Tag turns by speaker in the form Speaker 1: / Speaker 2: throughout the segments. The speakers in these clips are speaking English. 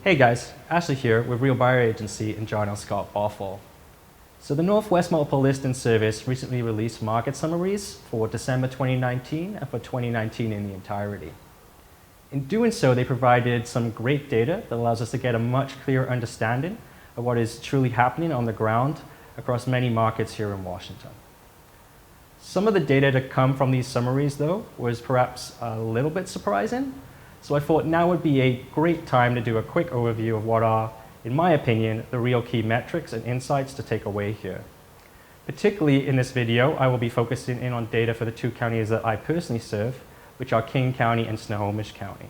Speaker 1: Hey guys, Ashley here with Real Buyer Agency and John L. Scott Bothell. So the Northwest Multiple Listing Service recently released market summaries for December 2019 and for 2019 in the entirety. In doing so, they provided some great data that allows us to get a much clearer understanding of what is truly happening on the ground across many markets here in Washington. Some of the data to come from these summaries, though, was perhaps a little bit surprising. So I thought now would be a great time to do a quick overview of what are, in my opinion, the real key metrics and insights to take away here. Particularly in this video, I will be focusing in on data for the two counties that I personally serve, which are King County and Snohomish County.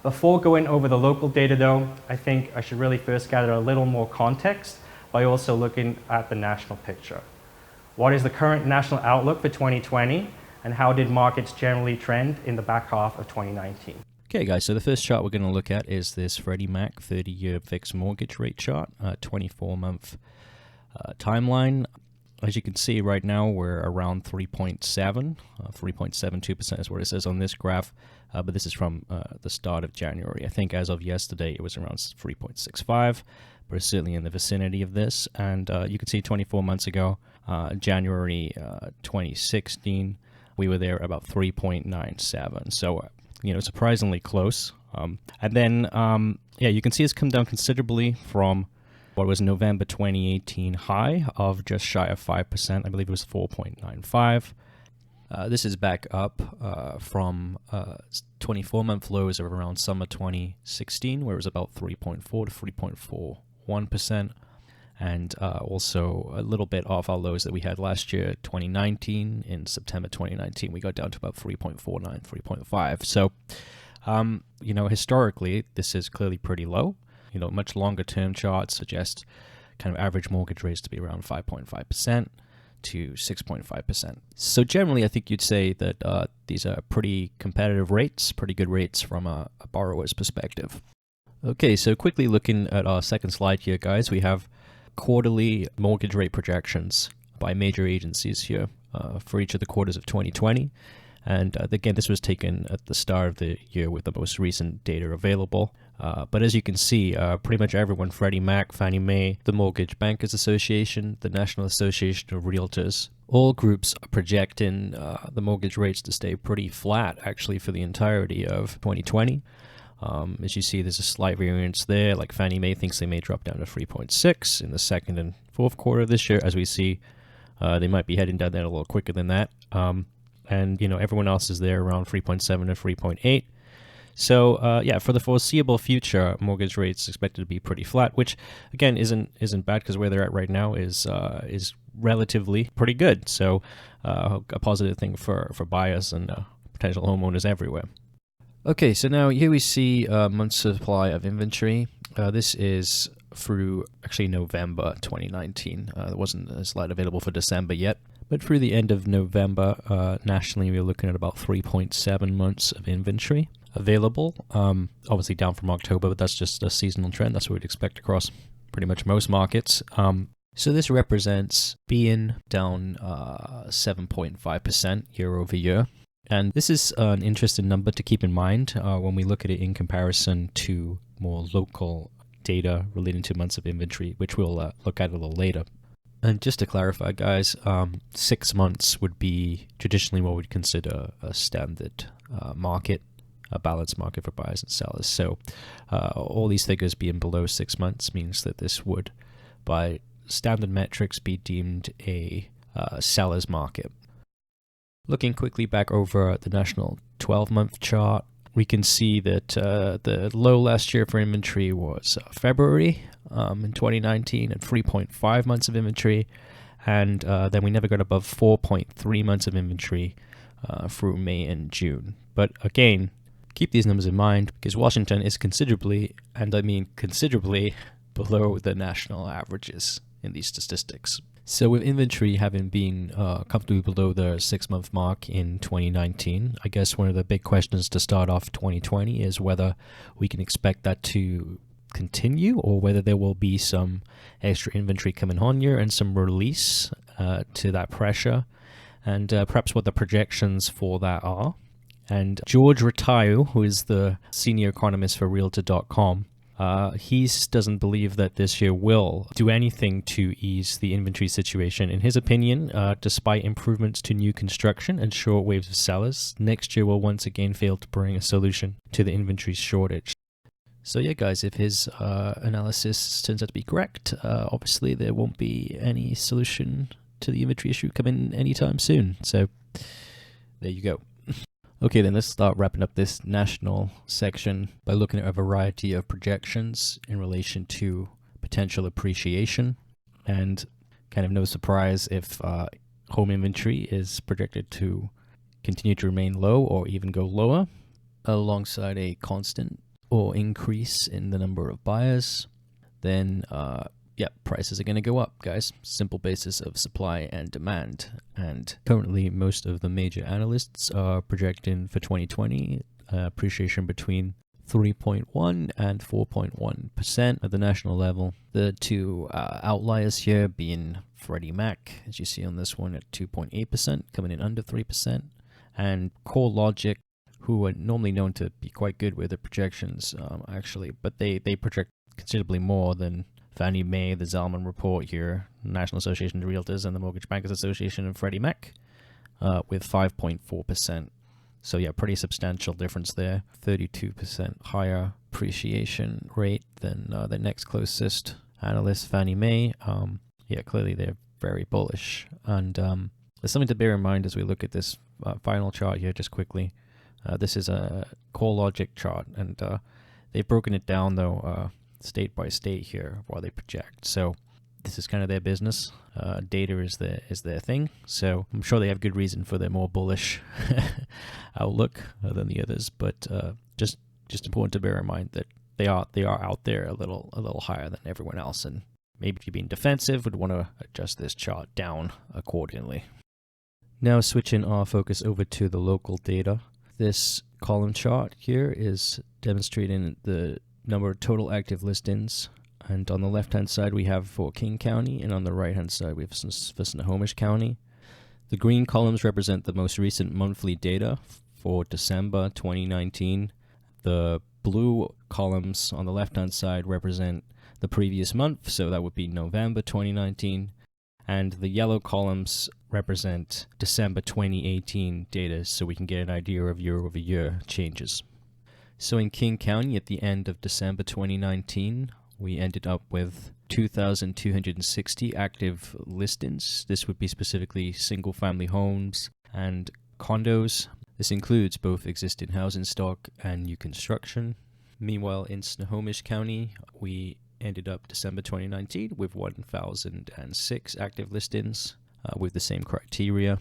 Speaker 1: Before going over the local data, though, I think I should really first gather a little more context by also looking at the national picture. What is the current national outlook for 2020? And how did markets generally trend in the back half of 2019?
Speaker 2: Okay guys, so the first chart we're going to look at is this Freddie Mac 30-year fixed mortgage rate chart, 24-month timeline. As you can see right now, we're around 3.72% is what it says on this graph, but this is from the start of January. I think as of yesterday, it was around 3.65, but it's certainly in the vicinity of this. And you can see 24 months ago, January 2016, we were there about 3.97. So, surprisingly close. And then, you can see it's come down considerably from what was November 2018 high of just shy of 5%. I believe it was 4.95. This is back up from 24-month lows of around summer 2016, where it was about 3.4 to 3.41%. And also a little bit off our lows that we had last year, 2019. In September 2019, we got down to about 3.49, 3.5. So, historically, this is clearly pretty low. Much longer-term charts suggest kind of average mortgage rates to be around 5.5% to 6.5%. So generally, I think you'd say that these are pretty competitive rates, pretty good rates from a borrower's perspective. Okay, so quickly looking at our second slide here, guys, we have quarterly mortgage rate projections by major agencies here for each of the quarters of 2020. And again, this was taken at the start of the year with the most recent data available. But as you can see, pretty much everyone, Freddie Mac, Fannie Mae, the Mortgage Bankers Association, the National Association of Realtors, all groups are projecting the mortgage rates to stay pretty flat, actually, for the entirety of 2020. As you see, there's a slight variance there. Like Fannie Mae thinks they may drop down to 3.6 in the second and fourth quarter of this year. As we see, they might be heading down there a little quicker than that. And everyone else is there around 3.7 to 3.8. So for the foreseeable future, mortgage rates expected to be pretty flat, which again isn't bad because where they're at right now is relatively pretty good. So a positive thing for buyers and potential homeowners everywhere. Okay, so now here we see months supply of inventory. This is through actually November 2019. There wasn't a slide available for December yet, but through the end of November, nationally, we're looking at about 3.7 months of inventory available. Obviously down from October, but that's just a seasonal trend. That's what we'd expect across pretty much most markets. So this represents being down 7.5% year over year. And this is an interesting number to keep in mind when we look at it in comparison to more local data relating to months of inventory, which we'll look at a little later. And just to clarify, guys, 6 months would be traditionally what we'd consider a standard market, a balanced market for buyers and sellers. So all these figures being below 6 months means that this would, by standard metrics, be deemed a seller's market. Looking quickly back over the national 12-month chart, we can see that the low last year for inventory was February in 2019 at 3.5 months of inventory, and then we never got above 4.3 months of inventory through May and June. But again, keep these numbers in mind because Washington is considerably, and I mean considerably, below the national averages in these statistics. So with inventory having been comfortably below the 6-month mark in 2019, I guess one of the big questions to start off 2020 is whether we can expect that to continue or whether there will be some extra inventory coming on here and some release to that pressure, and perhaps what the projections for that are. And George Ratayu, who is the senior economist for Realtor.com, He doesn't believe that this year will do anything to ease the inventory situation. In his opinion, despite improvements to new construction and short waves of sellers, next year will once again fail to bring a solution to the inventory shortage. So yeah, guys, if his analysis turns out to be correct, obviously there won't be any solution to the inventory issue coming anytime soon. So there you go. Okay, then let's start wrapping up this national section by looking at a variety of projections in relation to potential appreciation. And kind of no surprise if home inventory is projected to continue to remain low or even go lower, alongside a constant or increase in the number of buyers, then prices are going to go up, guys. Simple basis of supply and demand. And currently, most of the major analysts are projecting for 2020 appreciation between 3.1 and 4.1% at the national level. The two outliers here being Freddie Mac, as you see on this one, at 2.8%, coming in under 3%, and CoreLogic, who are normally known to be quite good with the projections, actually, but they project considerably more than Fannie Mae, the Zalman report here, National Association of Realtors, and the Mortgage Bankers Association and Freddie Mac, with 5.4%. So yeah, pretty substantial difference there. 32% higher appreciation rate than the next closest analyst, Fannie Mae. Clearly they're very bullish. And there's something to bear in mind as we look at this final chart here just quickly. This is a CoreLogic chart, and they've broken it down, though, state by state here while they project. So this is kind of their business. Data is their thing. So I'm sure they have good reason for their more bullish outlook than the others. But just important to bear in mind that they are out there a little higher than everyone else. And maybe if you're being defensive, would want to adjust this chart down accordingly. Now switching our focus over to the local data. This column chart here is demonstrating the number of total active listings, and on the left hand side we have for King County, and on the right hand side we have for Snohomish County. The green columns represent the most recent monthly data for December 2019. The blue columns on the left hand side represent the previous month, so that would be November 2019, and the yellow columns represent December 2018 data, so we can get an idea of year-over-year changes. So in King County, at the end of December 2019, we ended up with 2,260 active listings. This would be specifically single-family homes and condos. This includes both existing housing stock and new construction. Meanwhile, in Snohomish County, we ended up December 2019 with 1,006 active listings with the same criteria.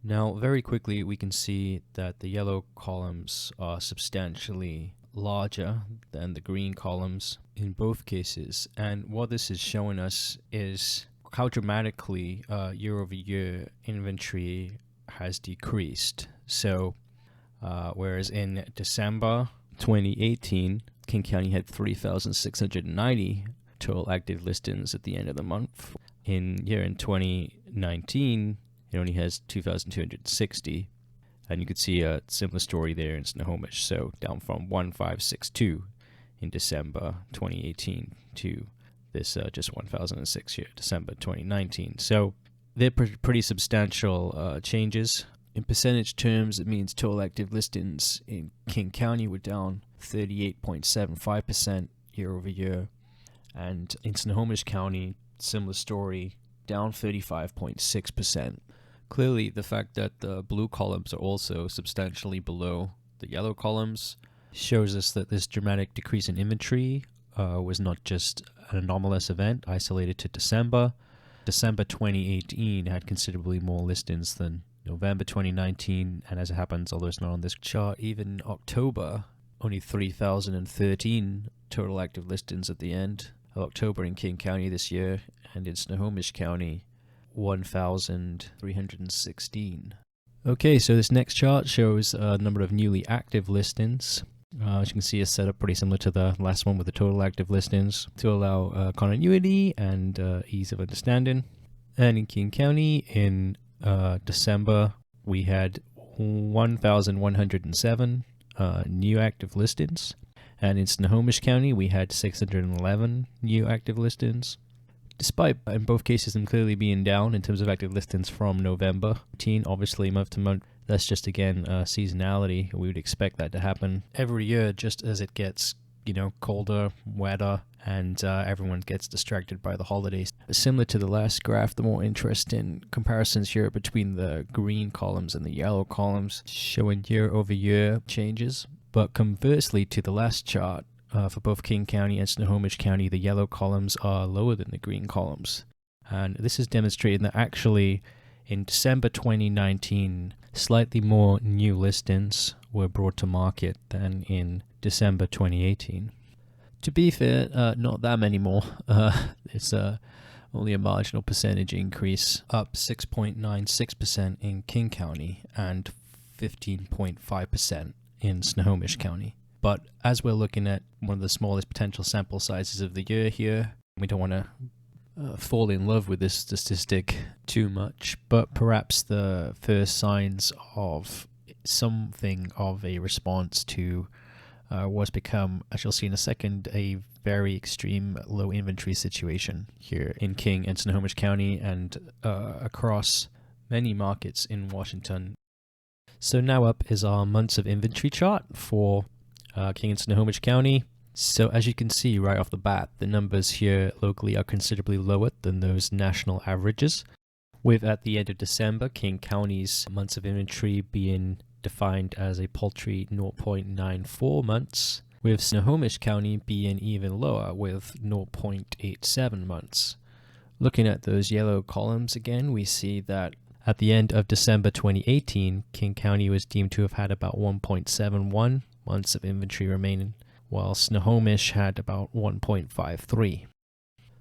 Speaker 2: Now, very quickly, we can see that the yellow columns are substantially larger than the green columns in both cases. And what this is showing us is how dramatically year-over-year inventory has decreased. So, whereas in December 2018, King County had 3,690 total active listings at the end of the month. In 2019, it only has 2,260, and you could see a similar story there in Snohomish. So down from 1,562 in December 2018 to this just 1,006 here, December 2019. So they're pretty substantial changes. In percentage terms, it means total active listings in King County were down 38.75% year over year, and in Snohomish County, similar story, down 35.6%. Clearly, the fact that the blue columns are also substantially below the yellow columns shows us that this dramatic decrease in inventory was not just an anomalous event isolated to December. December 2018 had considerably more listings than November 2019, and as it happens, although it's not on this chart, even October, only 3,013 total active listings at the end of October in King County this year, and in Snohomish County, 1,316. Okay, so this next chart shows a number of newly active listings. As you can see, it's set up pretty similar to the last one with the total active listings to allow continuity and ease of understanding. And in King County, in December, we had 1,107 new active listings. And in Snohomish County, we had 611 new active listings. Despite, in both cases, them clearly being down in terms of active listings from November 18, obviously month to month, that's just, again, seasonality. We would expect that to happen every year just as it gets, colder, wetter, and everyone gets distracted by the holidays. Similar to the last graph, the more interesting comparisons here between the green columns and the yellow columns showing year-over-year changes. But conversely to the last chart, for both King County and Snohomish County, the yellow columns are lower than the green columns. And this is demonstrating that actually in December 2019, slightly more new listings were brought to market than in December 2018. To be fair, not that many more. It's only a marginal percentage increase, up 6.96% in King County and 15.5% in Snohomish County. But as we're looking at one of the smallest potential sample sizes of the year here, we don't want to fall in love with this statistic too much, but perhaps the first signs of something of a response to what's become, as you'll see in a second, a very extreme low inventory situation here in King and Snohomish County and across many markets in Washington. So now up is our months of inventory chart for King and Snohomish County. So as you can see right off the bat, the numbers here locally are considerably lower than those national averages, with at the end of December, King County's months of inventory being defined as a paltry 0.94 months, with Snohomish County being even lower with 0.87 months. Looking at those yellow columns again, we see that at the end of December 2018, King County was deemed to have had about 1.71 months of inventory remaining, while Snohomish had about 1.53.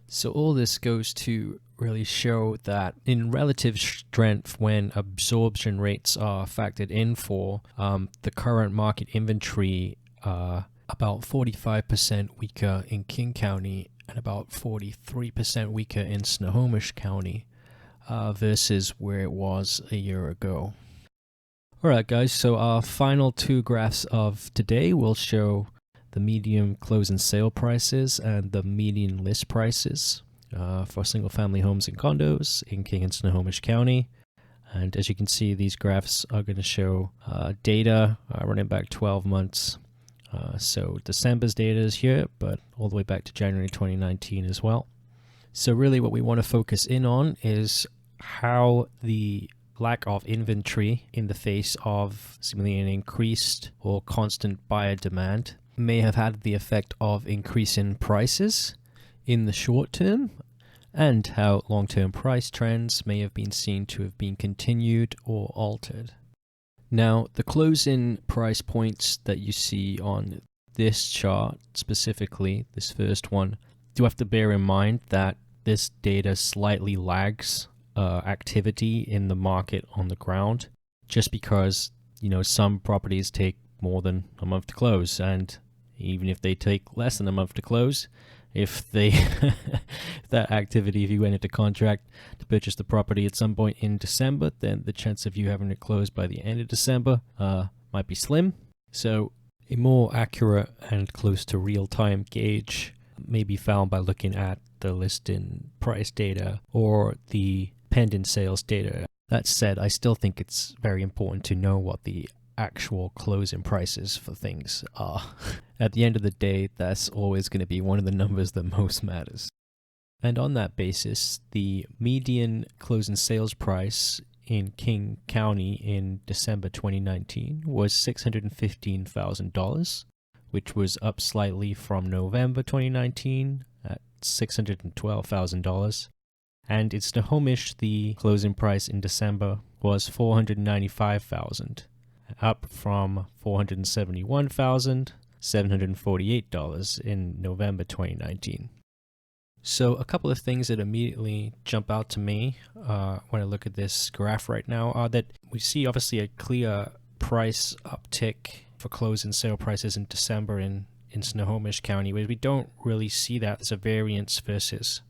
Speaker 2: So all this goes to really show that in relative strength, when absorption rates are factored in for the current market inventory, about 45% weaker in King County and about 43% weaker in Snohomish County versus where it was a year ago. Alright guys, so our final two graphs of today will show the median close and sale prices and the median list prices for single family homes and condos in King and Snohomish County. And as you can see, these graphs are going to show data running back 12 months. So December's data is here, but all the way back to January 2019 as well. So really what we want to focus in on is how the lack of inventory in the face of seemingly an increased or constant buyer demand may have had the effect of increasing prices in the short term, and how long-term price trends may have been seen to have been continued or altered. Now, the closing price points that you see on this chart, specifically this first one, do have to bear in mind that this data slightly lags activity in the market on the ground, just because some properties take more than a month to close, and even if they take less than a month to close, if they that activity, if you went into contract to purchase the property at some point in December, then the chance of you having it closed by the end of December might be slim. So a more accurate and close to real-time gauge may be found by looking at the listing price data or the pending sales data. That said, I still think it's very important to know what the actual closing prices for things are. At the end of the day, that's always going to be one of the numbers that most matters. And on that basis, the median closing sales price in King County in December 2019 was $615,000, which was up slightly from November 2019 at $612,000. And in Snohomish, the closing price in December was $495,000, up from $471,748 in November 2019. So a couple of things that immediately jump out to me when I look at this graph right now are that we see obviously a clear price uptick for close and sale prices in December in Snohomish County, where we don't really see that as a variance versus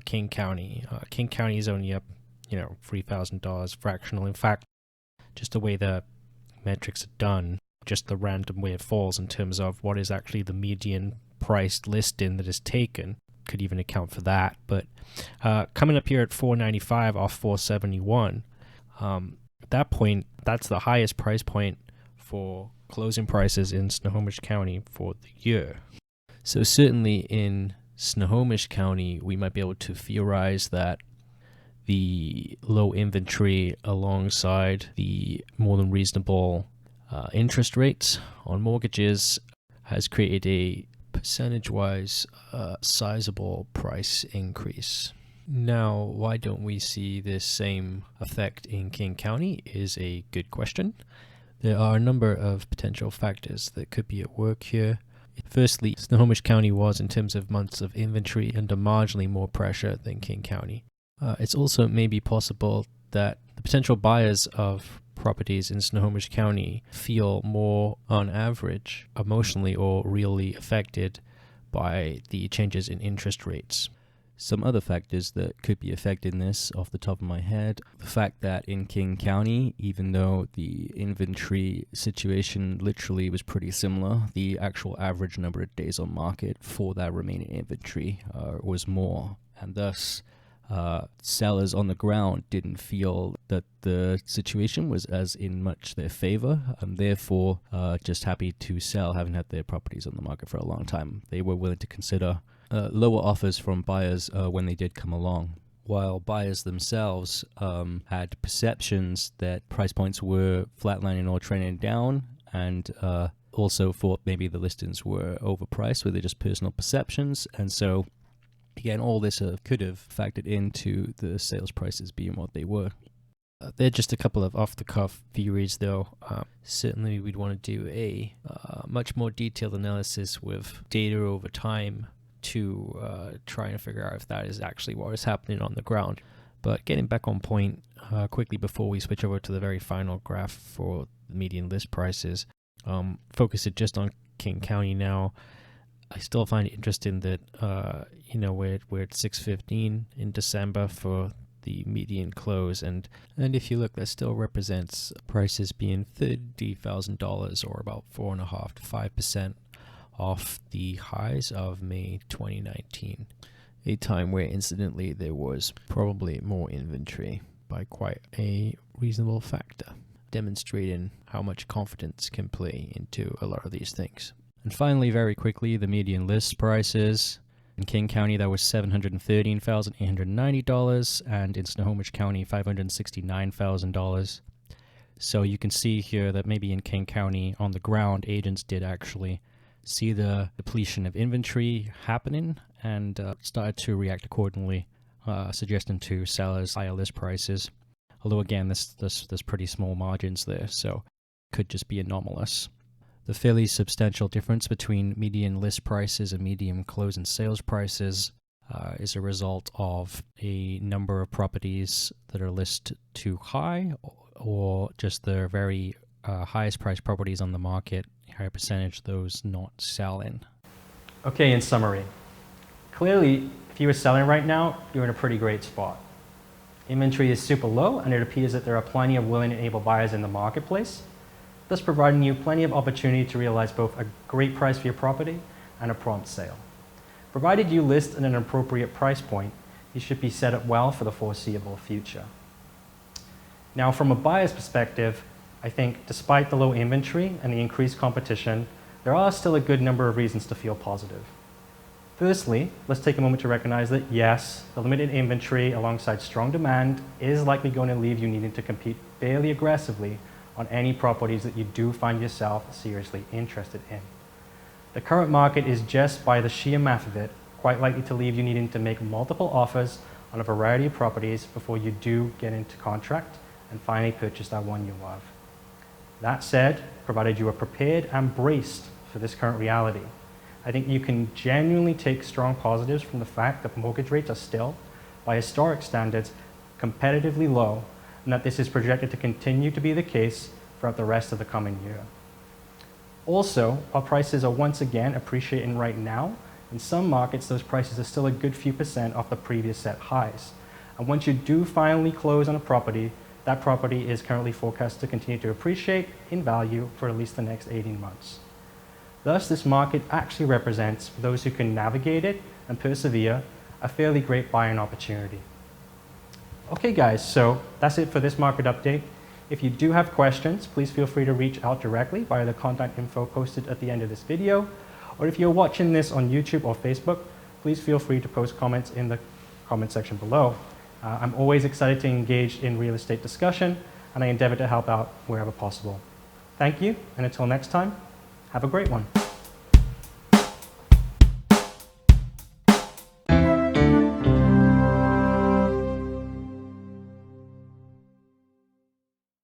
Speaker 2: King County. King County is only up, $3,000 fractional. In fact, just the way the metrics are done, just the random way it falls in terms of what is actually the median priced listing that is taken. Could even account for that. But coming up here at $495 off $471, at that point, that's the highest price point for closing prices in Snohomish County for the year. So certainly in Snohomish County, we might be able to theorize that the low inventory alongside the more than reasonable interest rates on mortgages has created a percentage-wise sizable price increase. Now, why don't we see this same effect in King County is a good question. There are a number of potential factors that could be at work here. Firstly, Snohomish County was, in terms of months of inventory, under marginally more pressure than King County. It's also maybe possible that the potential buyers of properties in Snohomish County feel more, on average, emotionally or really affected by the changes in interest rates. Some other factors that could be affecting this off the top of my head, the fact that in King County, even though the inventory situation literally was pretty similar, the actual average number of days on market for that remaining inventory was more, and thus sellers on the ground didn't feel that the situation was as in much their favor, and therefore just happy to sell, having had their properties on the market for a long time. They were willing to consider lower offers from buyers when they did come along, while buyers themselves had perceptions that price points were flatlining or trending down, and also thought maybe the listings were overpriced, were they just personal perceptions. And so again, all this could have factored into the sales prices being what they were. They're just a couple of off-the-cuff theories, though. Certainly we'd want to do a much more detailed analysis with data over time to try and figure out if that is actually what is happening on the ground. But getting back on point quickly before we switch over to the very final graph for the median list prices, focus it just on King County now. I still find it interesting that we're at 615 in December for the median close, and if you look, that still represents prices being $30,000 or about 4.5% to 5% off the highs of May 2019, a time where incidentally there was probably more inventory by quite a reasonable factor, demonstrating how much confidence can play into a lot of these things. And finally, very quickly, the median list prices. In King County, that was $713,890, and in Snohomish County, $569,000. So you can see here that maybe in King County, on the ground, agents did actually see the depletion of inventory happening and started to react accordingly, suggesting to sellers higher list prices. Although again, there's pretty small margins there, so it could just be anomalous. The fairly substantial difference between median list prices and median close and sales prices is a result of a number of properties that are listed too high, or just the very highest priced properties on the market, higher percentage of those not selling.
Speaker 1: Okay, in summary, clearly, if you were selling right now, you're in a pretty great spot. Inventory is super low, and it appears that there are plenty of willing and able buyers in the marketplace, thus providing you plenty of opportunity to realize both a great price for your property and a prompt sale. Provided you list at an appropriate price point, you should be set up well for the foreseeable future. Now, from a buyer's perspective, I think despite the low inventory and the increased competition, there are still a good number of reasons to feel positive. Firstly, let's take a moment to recognize that yes, the limited inventory alongside strong demand is likely going to leave you needing to compete fairly aggressively on any properties that you do find yourself seriously interested in. The current market is just, by the sheer math of it, quite likely to leave you needing to make multiple offers on a variety of properties before you do get into contract and finally purchase that one you love. That said, provided you are prepared and braced for this current reality, I think you can genuinely take strong positives from the fact that mortgage rates are still, by historic standards, competitively low, and that this is projected to continue to be the case throughout the rest of the coming year. Also, while prices are once again appreciating right now, in some markets those prices are still a good few percent off the previous set highs. And once you do finally close on a property, that property is currently forecast to continue to appreciate in value for at least the next 18 months. Thus, this market actually represents, for those who can navigate it and persevere, a fairly great buying opportunity. Okay guys, so that's it for this market update. If you do have questions, please feel free to reach out directly via the contact info posted at the end of this video. Or if you're watching this on YouTube or Facebook, please feel free to post comments in the comment section below. I'm always excited to engage in real estate discussion, and I endeavor to help out wherever possible. Thank you, and until next time, have a great one.